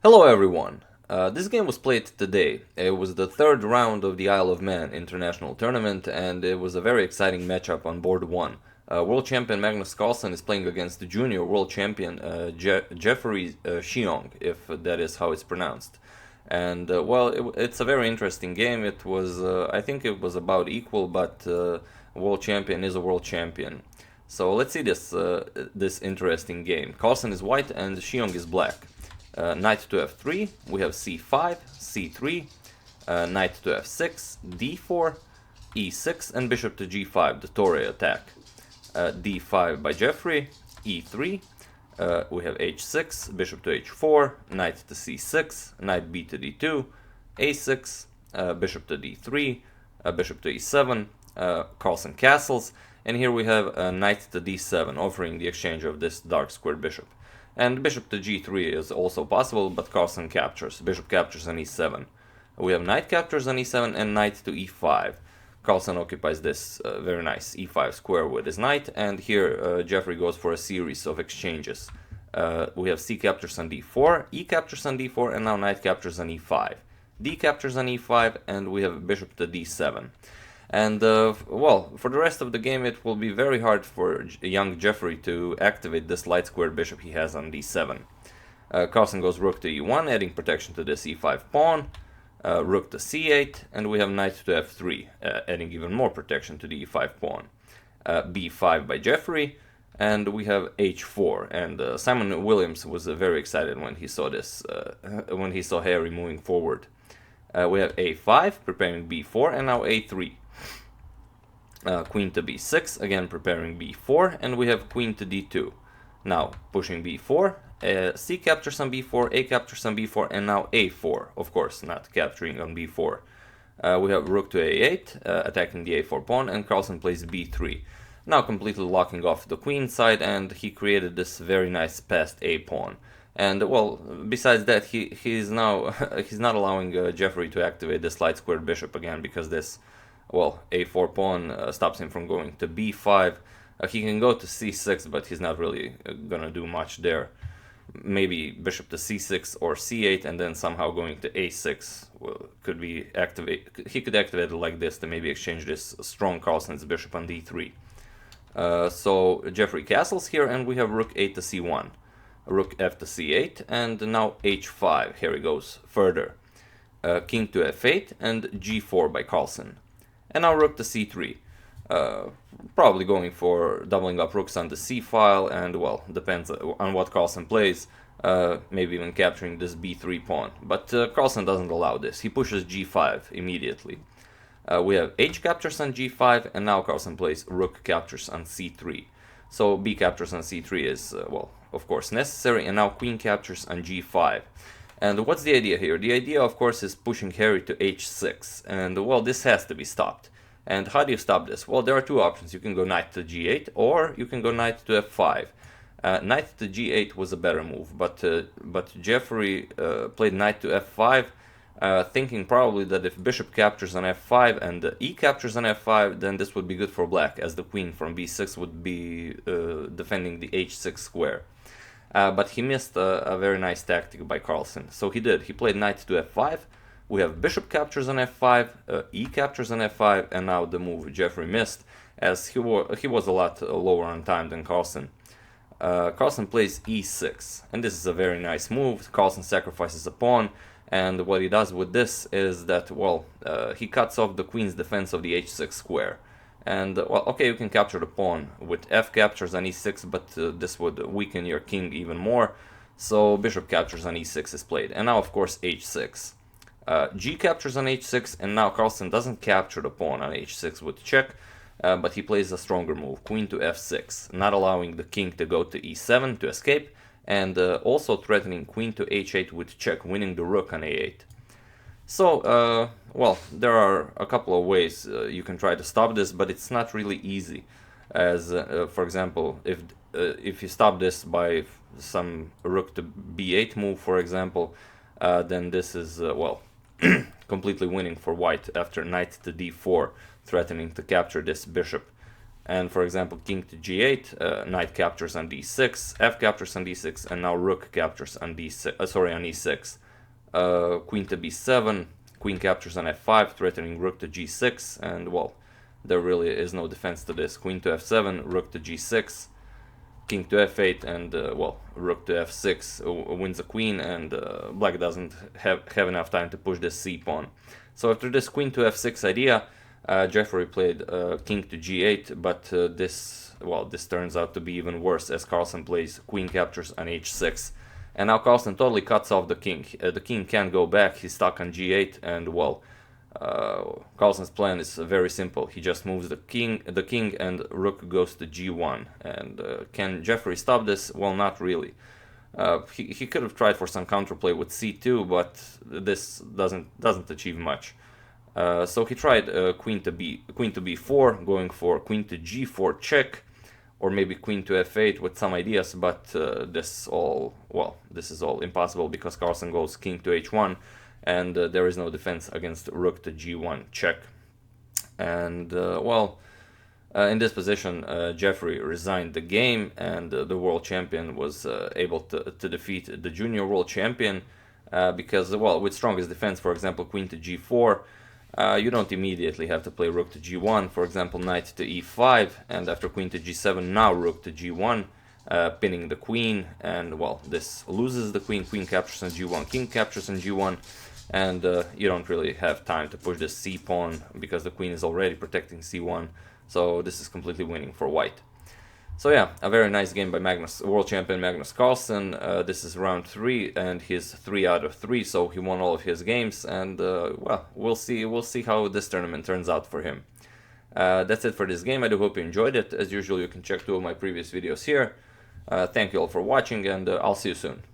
Hello everyone! This game was played today. It was the third round of the Isle of Man International Tournament and it was a very exciting matchup on board 1. World Champion Magnus Carlsen is playing against the Junior World Champion Jeffrey Xiong, if that is how it's pronounced. And it's a very interesting game. It was, I think it was about equal, but World Champion is a World Champion. So let's see this interesting game. Carlsen is white and Xiong is black. Knight to f3, we have c5, c3, knight to f6, d4, e6, and bishop to g5, the Torre Attack. d5 by Jeffrey, e3, we have h6, bishop to h4, knight to c6, knight b to d2, a6, bishop to d3, bishop to e7, Carlsen castles, and here we have knight to d7, offering the exchange of this dark squared bishop. And bishop to g3 is also possible, but Carlsen captures. Bishop captures on e7. We have knight captures on e7 and knight to e5. Carlsen occupies this very nice e5 square with his knight, and here Jeffrey goes for a series of exchanges. We have c captures on d4, e captures on d4, and now knight captures on e5. D captures on e5, and we have bishop to d7. And, for the rest of the game it will be very hard for young Jeffrey to activate this light squared bishop he has on d7. Carlsen goes rook to e1, adding protection to this e5 pawn, rook to c8, and we have knight to f3, adding even more protection to the e5 pawn. b5 by Jeffrey, and we have h4, and Simon Williams was very excited when he saw this, when he saw Harry moving forward. We have a5, preparing b4, and now a3. Queen to b6, again preparing b4, and we have queen to d2. Now pushing b4, c captures on b4, a captures on b4, and now a4, of course not capturing on b4. We have rook to a8, attacking the a4 pawn, and Carlsen plays b3. Now completely locking off the queen side, and he created this very nice passed a pawn. And well, besides that, he's now he's not allowing Jeffrey to activate this light squared bishop again, because this, well, a4 pawn stops him from going to b5. He can go to c6, but he's not really gonna do much there. Maybe bishop to c6 or c8, and then somehow going to a6 could be activate. He could activate it like this to maybe exchange this strong Carlsen's bishop on d3. So Jeffrey castles here, and we have rook 8 to c1, rook f to c8, and now h5. Here he goes further. King to f8 and g4 by Carlsen. And now rook to c3, probably going for doubling up rooks on the c file, and well, depends on what Carlsen plays, maybe even capturing this b3 pawn. But Carlsen doesn't allow this, he pushes g5 immediately. We have h captures on g5, and now Carlsen plays rook captures on c3. So b captures on c3 is, well, of course necessary, and now queen captures on g5. And what's the idea here? The idea, of course, is pushing Harry to h6, and well, this has to be stopped. And how do you stop this? Well, there are two options. You can go knight to g8, or you can go knight to f5. Knight to g8 was a better move, but Jeffrey played knight to f5, thinking probably that if bishop captures on f5 and e captures on f5, then this would be good for black, as the queen from b6 would be defending the h6 square. But he missed a very nice tactic by Carlsen. So he did. He played knight to f5. We have bishop captures on f5, e captures on f5, and now the move Jeffrey missed, as he was a lot lower on time than Carlsen. Carlsen plays e6, and this is a very nice move. Carlsen sacrifices a pawn, and what he does with this is that, well, he cuts off the queen's defense of the h6 square. And, well, okay, you can capture the pawn with f captures on e6, but this would weaken your king even more. So bishop captures on e6 is played. And now, of course, h6. G captures on h6, and now Carlsen doesn't capture the pawn on h6 with check, but he plays a stronger move, queen to f6, not allowing the king to go to e7 to escape, and also threatening queen to h8 with check, winning the rook on a8. So, well, there are a couple of ways you can try to stop this, but it's not really easy. As, for example, if you stop this by some rook to b8 move, for example, then this is, well, completely winning for white after knight to d4, threatening to capture this bishop. And for example, king to g8, knight captures on d6, f captures on d6, and now rook captures on d6. On e6. Queen to b7, queen captures on f5, threatening rook to g6, and well, there really is no defense to this. Queen to f7, rook to g6, king to f8, and well, rook to f6 wins the queen, and black doesn't have enough time to push this c pawn. So after this queen to f6 idea, Jeffrey played king to g8, but this turns out to be even worse, as Carlsen plays queen captures on h6. And now Carlsen totally cuts off the king. The king can't go back, he's stuck on g8, and well, Carlsen's plan is very simple. He just moves the king, and rook goes to g1. And can Jeffrey stop this? Well, not really. He could have tried for some counterplay with c2, but this doesn't achieve much. So he tried queen to b4, going for queen to g4 check, or maybe queen to f8 with some ideas, but this is all impossible because Carlsen goes king to h1, and there is no defense against rook to g1 check. And in this position, Jeffrey resigned the game, and the world champion was able to defeat the junior world champion because, well, with strongest defense, for example, queen to g4, you don't immediately have to play rook to g1, for example, knight to e5, and after queen to g7, now rook to g1, pinning the queen, and well, this loses the queen, queen captures on g1, king captures on g1, and you don't really have time to push this c pawn because the queen is already protecting c1, so this is completely winning for white. So yeah, a very nice game by world champion Magnus Carlsen. This is round 3, and he's 3 out of 3, so he won all of his games, and well, we'll see how this tournament turns out for him. That's it for this game. I do hope you enjoyed it. As usual, you can check 2 of my previous videos here. Thank you all for watching, and I'll see you soon.